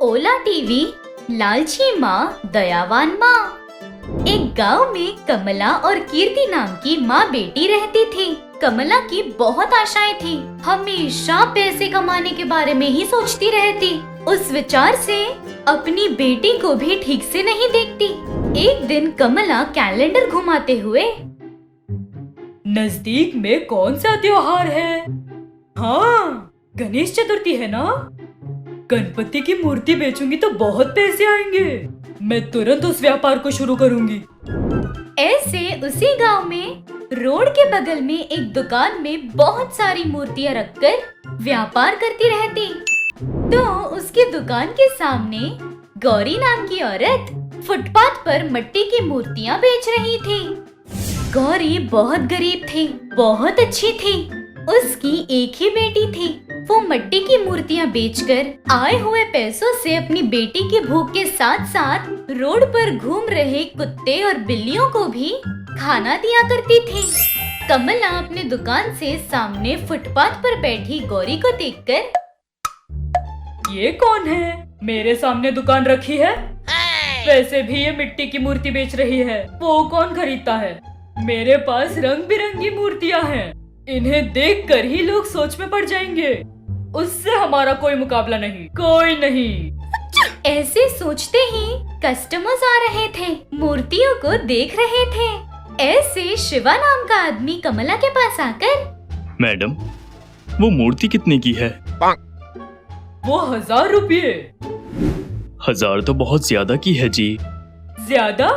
ओला TV, लालची माँ, दयावान माँ। एक गांव में कमला और कीर्ति नाम की माँ बेटी रहती थी। कमला की बहुत आशाएं थी, हमेशा पैसे कमाने के बारे में ही सोचती रहती। उस विचार से अपनी बेटी को भी ठीक से नहीं देखती। एक दिन कमला कैलेंडर घुमाते हुए, नजदीक में कौन सा त्योहार है? हाँ, गणेश चतुर्थी है ना? गणपति की मूर्ति बेचूंगी तो बहुत पैसे आएंगे। मैं तुरंत उस व्यापार को शुरू करूंगी। ऐसे उसी गांव में रोड के बगल में एक दुकान में बहुत सारी मूर्तियां रखकर व्यापार करती रहती। तो उसकी दुकान के सामने गौरी नाम की औरत फुटपाथ पर मिट्टी की मूर्तियां बेच रही थी। गौरी बहुत गरीब थी, बहुत अच्छी थी। उसकी एक ही बेटी थी। वो मिट्टी की मूर्तियां बेचकर आए हुए पैसों से अपनी बेटी की भूख के साथ साथ रोड पर घूम रहे कुत्ते और बिल्लियों को भी खाना दिया करती थी। कमला अपने दुकान से सामने फुटपाथ पर बैठी गौरी को देखकर, ये कौन है? मेरे सामने दुकान रखी है। वैसे भी ये मिट्टी की मूर्ति बेच रही है, वो कौन खरीदता है? मेरे पास रंग बिरंगी मूर्तियां हैं। इन्हें देखकर ही लोग सोच में पड़ जाएंगे। उससे हमारा कोई मुकाबला नहीं, कोई नहीं। ऐसे सोचते ही कस्टमर्स आ रहे थे, मूर्तियों को देख रहे थे। ऐसे शिवा नाम का आदमी कमला के पास आकर, मैडम, वो मूर्ति कितने की है? वो 1000 रुपये। 1000 तो बहुत ज्यादा की है जी। ज्यादा?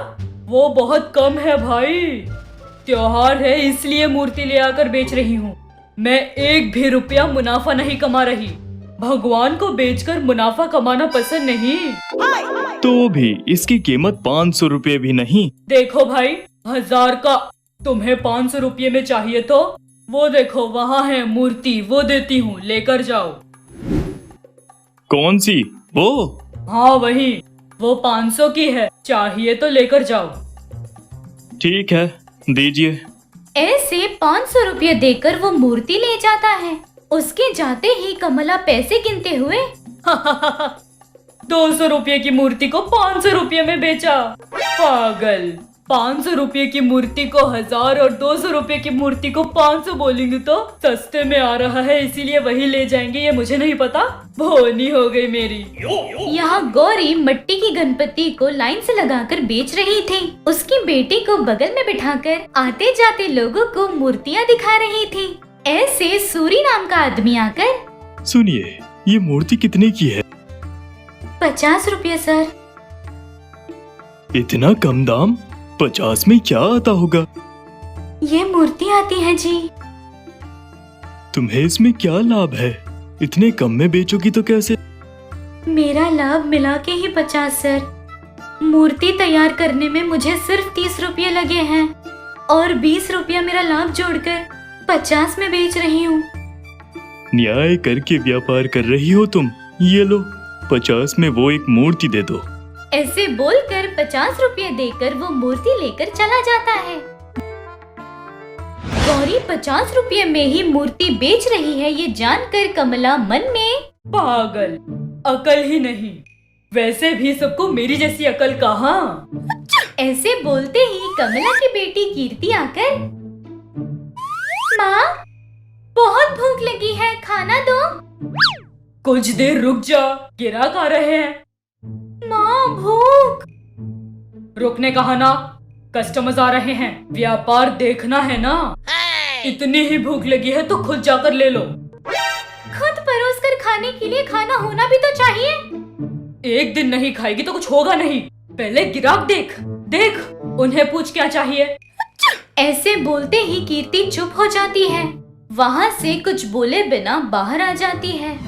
वो बहुत कम है भाई। त्योहार है इसलिए मूर्ति ले आकर बेच रही हूँ। मैं एक भी रुपया मुनाफा नहीं कमा रही। भगवान को बेचकर मुनाफा कमाना पसंद नहीं। तो भी इसकी कीमत 500 रुपये भी नहीं। देखो भाई, 1000 का तुम्हें 500 रुपये में चाहिए तो वो देखो वहाँ है मूर्ति, वो देती हूँ, लेकर जाओ। कौन सी? वो? हाँ वही, वो 500 की है, चाहिए तो लेकर जाओ। ठीक है, दीजिए। ऐसे 500 रुपये देकर वो मूर्ति ले जाता है। उसके जाते ही कमला पैसे गिनते हुए, 200 रुपये की मूर्ति को 500 रुपये में बेचा। पागल। 500 रुपये की मूर्ति को 1000 और 200 रुपये की मूर्ति को 500 बोलेंगे तो सस्ते में आ रहा है, इसीलिए वही ले जाएंगे। ये मुझे नहीं पता, भोनी हो गई मेरी। यहाँ गौरी मिट्टी की गणपति को लाइन से लगाकर बेच रही थी। उसकी बेटी को बगल में बिठाकर आते जाते लोगों को मूर्तियाँ दिखा रही थी। ऐसे सूरी नाम का आदमी आकर, सुनिए, ये मूर्ति कितने की है? 50 रुपये सर। इतना कम दाम? 50 में क्या आता होगा? ये मूर्ति आती है जी। तुम्हें इसमें क्या लाभ है? इतने कम में बेचोगी तो कैसे? मेरा लाभ मिला के ही 50 सर। मूर्ति तैयार करने में मुझे सिर्फ 30 रुपये लगे हैं और 20 रुपया मेरा लाभ जोड़कर 50 में बेच रही हूँ। न्याय करके व्यापार कर रही हो तुम। ये लो, 50 में वो एक मूर्ति दे दो। ऐसे बोलकर 50 रुपये देकर वो मूर्ति लेकर चला जाता है। गौरी 50 रुपये में ही मूर्ति बेच रही है, ये जानकर कमला मन में, पागल, अकल ही नहीं। वैसे भी सबको मेरी जैसी अकल कहाँ। ऐसे बोलते ही कमला की बेटी कीर्ति आकर, माँ, बहुत भूख लगी है, खाना दो। कुछ देर रुक जा, ग्राहक आ रहे हैं। माँ, भूख। रुकने कहा ना, कस्टमर्स आ रहे हैं, व्यापार देखना है ना। इतनी ही भूख लगी है तो खुद जाकर ले लो। खुद परोस कर खाने के लिए खाना होना भी तो चाहिए। एक दिन नहीं खाएगी तो कुछ होगा नहीं। पहले ग्राहक देख, देख, उन्हें पूछ क्या चाहिए। ऐसे बोलते ही कीर्ति चुप हो जाती है। वहाँ से कुछ बोले बिना बाहर आ जाती है।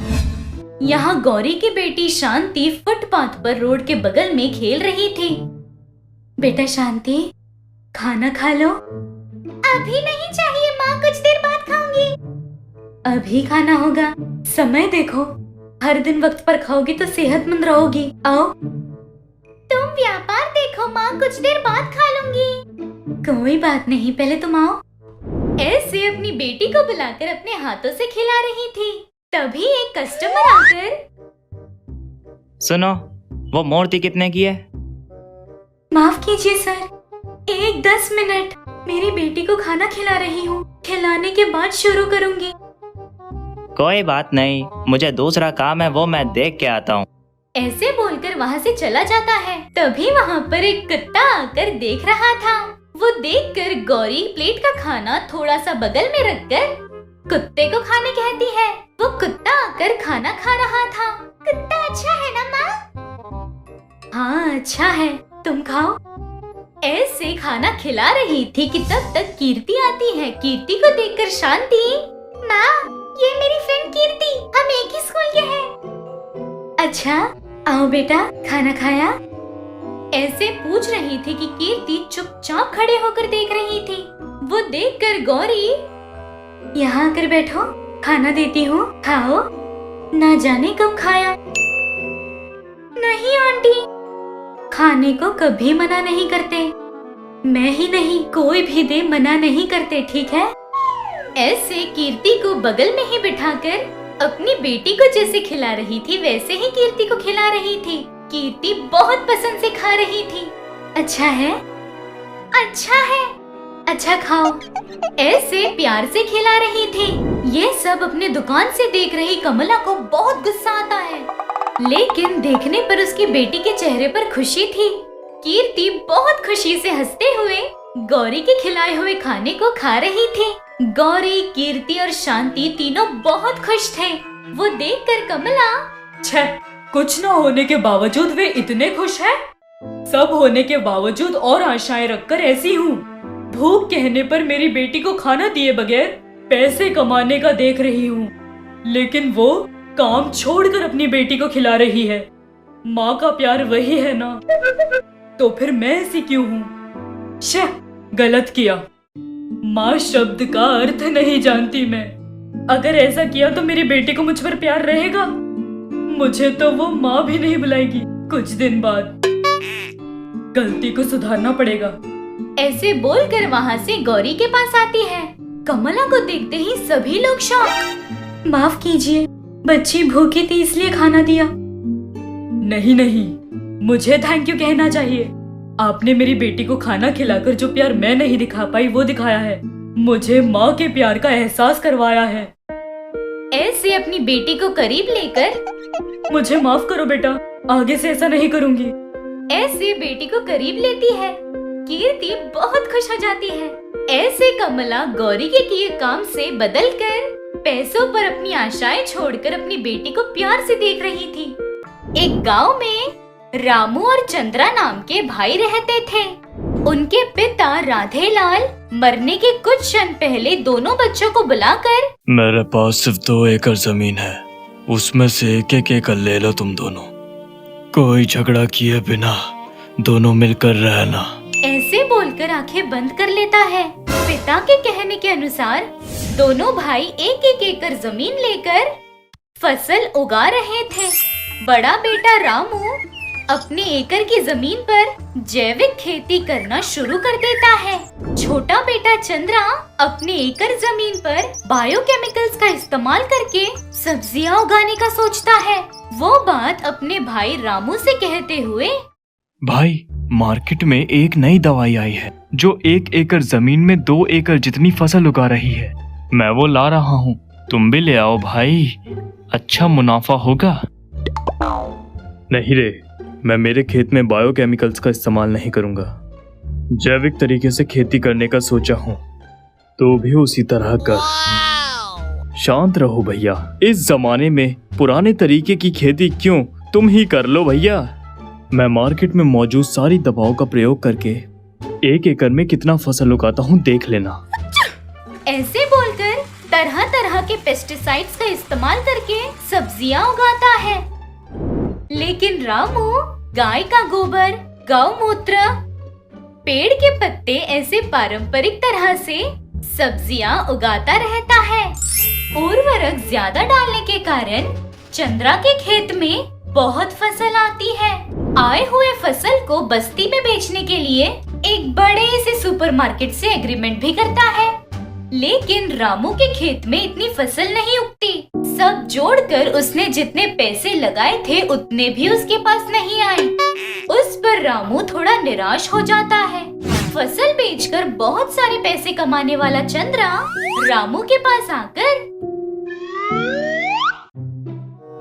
यहाँ गौरी की बेटी शांति फुटपाथ पर रोड के बगल में खेल रही थी। बेटा शांति, खाना खा लो। अभी नहीं चाहिए माँ, कुछ देर बाद खाऊंगी। अभी खाना होगा, समय देखो। हर दिन वक्त पर खाओगी तो सेहतमंद रहोगी। आओ। तुम व्यापार देखो माँ, कुछ देर बाद खा लूंगी। कोई बात नहीं, पहले तुम आओ। ऐसे अपनी बेटी को बुलाकर अपने हाथों से खिला रही थी। तभी एक कस्टमर आकर, सुनो, वो मूर्ति कितने की है? माफ कीजिए सर, 10 मिनट, मेरी बेटी को खाना खिला रही हूँ, खिलाने के बाद शुरू करूँगी। कोई बात नहीं, मुझे दूसरा काम है, वो मैं देख के आता हूँ। ऐसे बोलकर वहाँ से चला जाता है। तभी वहाँ पर एक कुत्ता आकर देख रहा था। वो देखकर गौरी प्लेट का खाना थोड़ा सा बगल में रखकर कुत्ते को खाने कहती है। वो कुत्ता आकर खाना खा रहा था। कुत्ता अच्छा है ना माँ? हाँ अच्छा है, तुम खाओ। ऐसे खाना खिला रही थी कि तब तक कीर्ति आती है। कीर्ति को देखकर शांति, माँ ये मेरी फ्रेंड कीर्ति, हम एक ही स्कूल के हैं। अच्छा आओ बेटा, खाना खाया? ऐसे पूछ रही थी कि कीर्ति चुपचाप खड़े होकर देख रही थी। वो देखकर गौरी, यहाँ आकर बैठो, खाना देती हूँ, खाओ। ना जाने कब खाया। नहीं आंटी, खाने को कभी मना नहीं करते। मैं ही नहीं, कोई भी दे मना नहीं करते, ठीक है? ऐसे कीर्ति को बगल में ही बिठाकर अपनी बेटी को जैसे खिला रही थी वैसे ही कीर्ति को खिला रही थी। कीर्ति बहुत पसंद से खा रही थी। अच्छा है, अच्छा है, अच्छा खाओ। ऐसे प्यार से खिला रही थी। ये सब अपने दुकान से देख रही कमला को बहुत गुस्सा आता है, लेकिन देखने पर उसकी बेटी के चेहरे पर खुशी थी। कीर्ति बहुत खुशी से हंसते हुए गौरी के खिलाए हुए खाने को खा रही थी। गौरी, कीर्ति और शांति तीनों बहुत खुश थे। वो देखकर कमला, छह, कुछ न होने के बावजूद वे इतने खुश हैं। सब होने के बावजूद और आशाएं रखकर ऐसी हूँ। भूख कहने पर मेरी बेटी को खाना दिए बगैर पैसे कमाने का देख रही हूँ, लेकिन वो काम छोड़कर अपनी बेटी को खिला रही है। माँ का प्यार वही है ना, तो फिर मैं ऐसी क्यों हूँ? शे, गलत किया। माँ शब्द का अर्थ नहीं जानती मैं। अगर ऐसा किया तो मेरी बेटी को मुझ पर प्यार रहेगा? मुझे तो वो माँ भी नहीं बुलाएगी कुछ दिन बाद। गलती को सुधारना पड़ेगा। ऐसे बोलकर वहाँ से गौरी के पास आती है। कमला को देखते ही सभी लोग शॉक। माफ कीजिए, बच्ची भूखी थी इसलिए खाना दिया। नहीं नहीं, मुझे थैंक यू कहना चाहिए। आपने मेरी बेटी को खाना खिलाकर जो प्यार मैं नहीं दिखा पाई वो दिखाया है। मुझे माँ के प्यार का एहसास करवाया है। ऐसे अपनी बेटी को करीब लेकर, मुझे माफ करो बेटा, आगे से ऐसा नहीं करूँगी। ऐसे बेटी को करीब लेती है। कीर्ति बहुत खुश हो जाती है। ऐसे कमला गौरी के किए काम से बदलकर पैसों पर अपनी आशाएं छोड़कर अपनी बेटी को प्यार से देख रही थी। एक गांव में रामू और चंद्रा नाम के भाई रहते थे। उनके पिता राधेलाल मरने के कुछ क्षण पहले दोनों बच्चों को बुलाकर, मेरे पास सिर्फ 2 एकड़ जमीन है, उसमें से 1 एकड़ ले लो तुम दोनों। कोई झगड़ा किए बिना दोनों मिलकर रहना। ऐसे बोलकर आंखें बंद कर लेता है। पिता के कहने के अनुसार दोनों भाई 1-1 एकड़ जमीन लेकर फसल उगा रहे थे। बड़ा बेटा रामू अपने एकड़ की जमीन पर जैविक खेती करना शुरू कर देता है। छोटा बेटा चंद्रा अपने एकड़ जमीन पर बायोकेमिकल्स का इस्तेमाल करके सब्जियां उगाने का सोचता है। वो बात अपने भाई रामू से कहते हुए, भाई मार्केट में एक नई दवाई आई है जो 1 एकड़ जमीन में 2 एकड़ जितनी फसल उगा रही है। मैं वो ला रहा हूँ, तुम भी ले आओ भाई, अच्छा मुनाफा होगा। नहीं रे, मैं मेरे खेत में बायोकेमिकल्स का इस्तेमाल नहीं करूंगा। जैविक तरीके से खेती करने का सोचा हूँ, तो भी उसी तरह कर। शांत रहो भैया, इस जमाने में पुराने तरीके की खेती क्यों, तुम ही कर लो भैया। मैं मार्केट में मौजूद सारी दवाओं का प्रयोग करके 1 एकड़ में कितना फसल उगाता हूँ देख लेना। ऐसे बोलकर तरह तरह के पेस्टिसाइड्स का इस्तेमाल करके सब्जियां उगाता है। लेकिन रामू गाय का गोबर, गौमूत्र, पेड़ के पत्ते ऐसे पारंपरिक तरह से सब्जियां उगाता रहता है। उर्वरक ज्यादा डालने के कारण चंद्रा के खेत में बहुत फसल आती है। आए हुए फसल को बस्ती में बेचने के लिए एक बड़े से सुपरमार्केट से एग्रीमेंट भी करता है। लेकिन रामू के खेत में इतनी फसल नहीं उगती। सब जोड़कर उसने जितने पैसे लगाए थे उतने भी उसके पास नहीं आए। उस पर रामू थोड़ा निराश हो जाता है। फसल बेचकर बहुत सारे पैसे कमाने वाला चंद्रा रामू के पास आकर,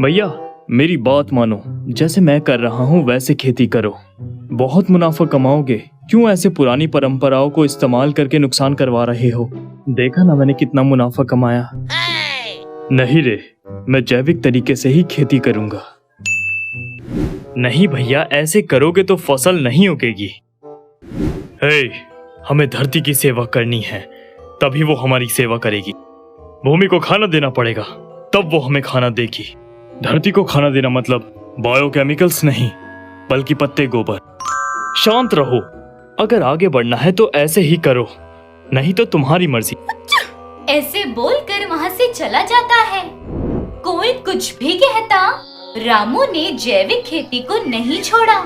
भैया मेरी बात मानो, जैसे मैं कर रहा हूँ वैसे खेती करो, बहुत मुनाफा कमाओगे। क्यों ऐसे पुरानी परंपराओं को इस्तेमाल करके नुकसान करवा रहे हो? देखा ना मैंने कितना मुनाफा कमाया। नहीं रे, मैं जैविक तरीके से ही खेती करूंगा। नहीं भैया, ऐसे करोगे तो फसल नहीं उगेगी। हे, हमें धरती की सेवा करनी है, तभी वो हमारी सेवा करेगी। भूमि को खाना देना पड़ेगा, तब वो हमें खाना देगी। धरती को खाना देना मतलब बायोकेमिकल्स नहीं, बल्कि पत्ते गोबर। शांत रहो, अगर आगे बढ़ना है तो ऐसे ही करो, नहीं तो तुम्हारी मर्जी। ऐसे बोलकर वहाँ से चला जाता है। कोई कुछ भी कहता, रामू ने जैविक खेती को नहीं छोड़ा।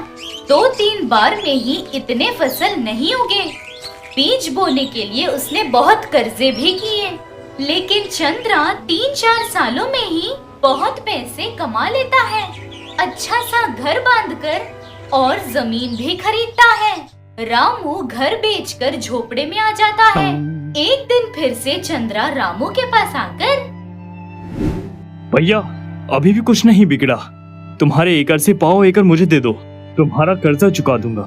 2-3 बार में ही इतने फसल नहीं उगे। बीज बोने के लिए उसने बहुत कर्जे भी किए, लेकिन चंद्रा 3-4 सालों में ही बहुत पैसे कमा लेता है। अच्छा सा घर बांधकर और जमीन भी खरीदता है। रामू घर बेचकर झोपड़े में आ जाता है। एक दिन फिर से चंद्रा रामू के पास आकर, भैया अभी भी कुछ नहीं बिगड़ा, तुम्हारे एकड़ से पाव एकड़ मुझे दे दो, तुम्हारा कर्जा चुका दूंगा।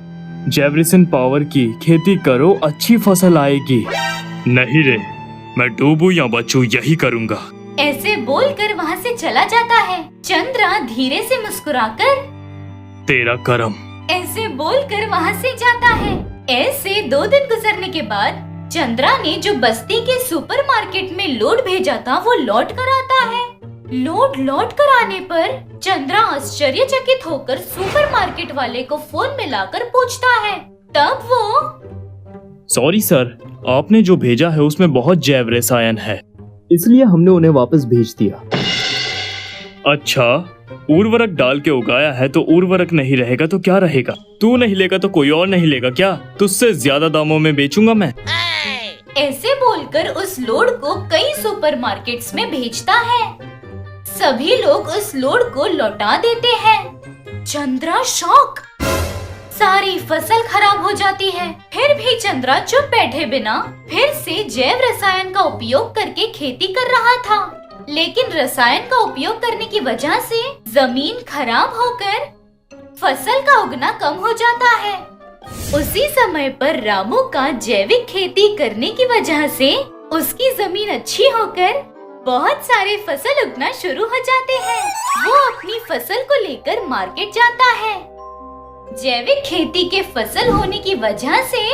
जैवरिसन पावर की खेती करो, अच्छी फसल आएगी। नहीं रे, मैं डूबू या बचूं यही करूंगा। ऐसे बोलकर वहाँ से चला जाता है। चंद्रा धीरे से मुस्कुराकर, तेरा करम। ऐसे बोलकर वहाँ से जाता है। ऐसे 2 दिन गुजरने के बाद चंद्रा ने जो बस्ती के सुपरमार्केट में लोड भेजा था वो लौट कर आता है। लोड लौट कर आने पर चंद्रा आश्चर्यचकित होकर सुपरमार्केट वाले को फोन मिलाकर पूछता है। तब वो, सॉरी सर, आपने जो भेजा है उसमें बहुत जैव रसायन है, इसलिए हमने उन्हें वापस भेज दिया। अच्छा, उर्वरक डाल के उगाया है तो उर्वरक नहीं रहेगा तो क्या रहेगा? तू नहीं लेगा तो कोई और नहीं लेगा क्या? तुझसे ज्यादा दामों में बेचूंगा मैं। ऐसे बोलकर उस लोड को कई सुपरमार्केट्स में भेजता है। सभी लोग उस लोड को लौटा देते हैं। चंद्रा शॉक, सारी फसल खराब हो जाती है। फिर भी चंद्रा चुप बैठे बिना फिर से जैव रसायन का उपयोग करके खेती कर रहा था। लेकिन रसायन का उपयोग करने की वजह से जमीन खराब होकर फसल का उगना कम हो जाता है। उसी समय पर रामू का जैविक खेती करने की वजह से उसकी जमीन अच्छी होकर बहुत सारे फसल उगना शुरू हो जाते हैं। वो अपनी फसल को लेकर मार्केट जाता है। जैविक खेती के फसल होने की वजह से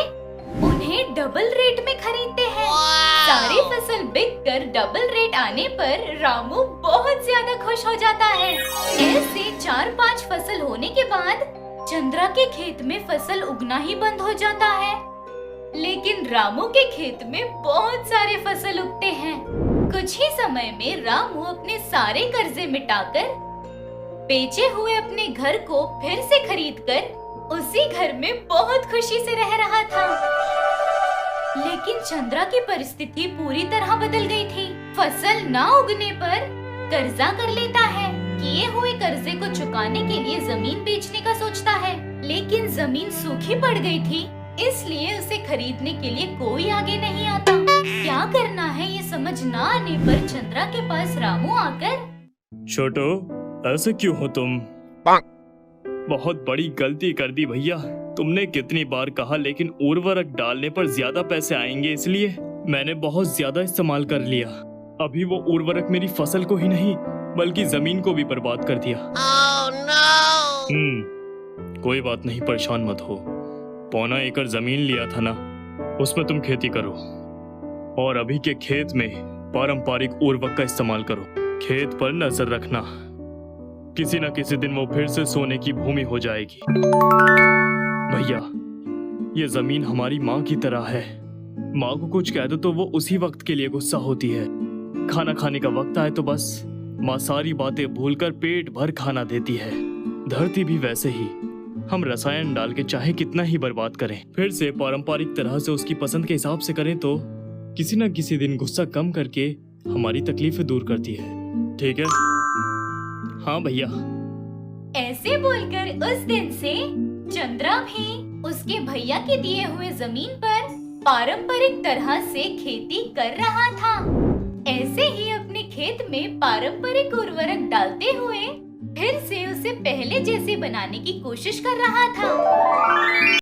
उन्हें डबल रेट में खरीदते हैं। सारी फसल बिककर डबल रेट आने पर रामू बहुत ज्यादा खुश हो जाता है। ऐसे 4-5 फसल होने के बाद चंद्रा के खेत में फसल उगना ही बंद हो जाता है। लेकिन रामू के खेत में बहुत सारे फसल उगते हैं। कुछ ही समय में रामू अपने सारे कर्जे मिटाकर बेचे हुए अपने घर को फिर से खरीदकर उसी घर में बहुत खुशी से रह रहा था। लेकिन चंद्रा की परिस्थिति पूरी तरह बदल गई थी। फसल ना उगने पर कर्जा कर लेता है। किए हुए कर्जे को चुकाने के लिए जमीन बेचने का सोचता है, लेकिन जमीन सूखी पड़ गई थी, इसलिए उसे खरीदने के लिए कोई आगे नहीं आता। क्या करना है ये समझ ना आने पर चंद्रा के पास रामू आकर, छोटो ऐसे क्यों हो तुम? बहुत बड़ी गलती कर दी भैया। तुमने कितनी बार कहा, लेकिन उर्वरक डालने पर ज्यादा पैसे आएंगे इसलिए मैंने बहुत ज्यादा इस्तेमाल कर लिया। अभी वो उर्वरक मेरी फसल को ही नहीं बल्कि जमीन को भी बर्बाद कर दिया। कोई बात नहीं, परेशान मत हो। 1.25 एकड़ जमीन लिया था ना, उसमें तुम खेती करो और अभी के खेत में पारंपरिक उर्वरक का इस्तेमाल करो। खेत पर नजर रखना, किसी न किसी दिन वो फिर से सोने की भूमि हो जाएगी। भैया, ये जमीन हमारी माँ की तरह है। माँ को कुछ कह दो तो वो उसी वक्त के लिए गुस्सा होती है। खाना खाने का वक्त आए तो बस माँ सारी बातें भूलकर पेट भर खाना देती है। धरती भी वैसे ही, हम रसायन डाल के चाहे कितना ही बर्बाद करें, फिर से पारंपरिक तरह से उसकी पसंद के हिसाब से करें तो किसी न किसी दिन गुस्सा कम करके हमारी तकलीफें दूर करती है। ठीक है? हाँ भैया। ऐसे बोलकर उस दिन से चंद्रा भी उसके भैया के दिए हुए जमीन पर पारंपरिक तरह से खेती कर रहा था। ऐसे ही अपने खेत में पारंपरिक उर्वरक डालते हुए फिर से उसे पहले जैसे बनाने की कोशिश कर रहा था।